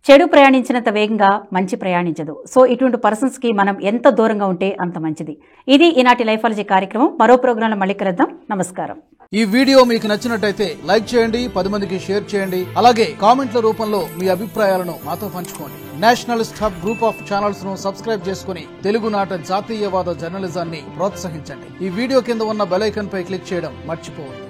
చెడు ప్రయాణించినంత వేగంగా మంచి ప్రయాణించదు. సో ఇటువంటి పర్సన్స్కి మనం ఎంత దూరంగా ఉంటే అంత మంచిది. ఇది ఈనాటి లైఫాలజీ కార్యక్రమం. మరో ప్రోగ్రాంలో మళ్ళీ కలుద్దాం. నమస్కారం. ఈ వీడియో మీకు నచ్చినట్టయితే లైక్ చేయండి, 10 మందికి షేర్ చేయండి. అలాగే కామెంట్ల రూపంలో మీ అభిప్రాయాలను మాతో పంచుకోండి. Nationalist hub group of channels ను సబ్స్క్రైబ్ చేసుకుని తెలుగునాట జాతీయవాద జర్నలిజాన్ని ప్రోత్సహించండి. ఈ వీడియో కింద ఉన్న బెల్ ఐకాన్ పై క్లిక్ చేయడం మర్చిపోవద్దు.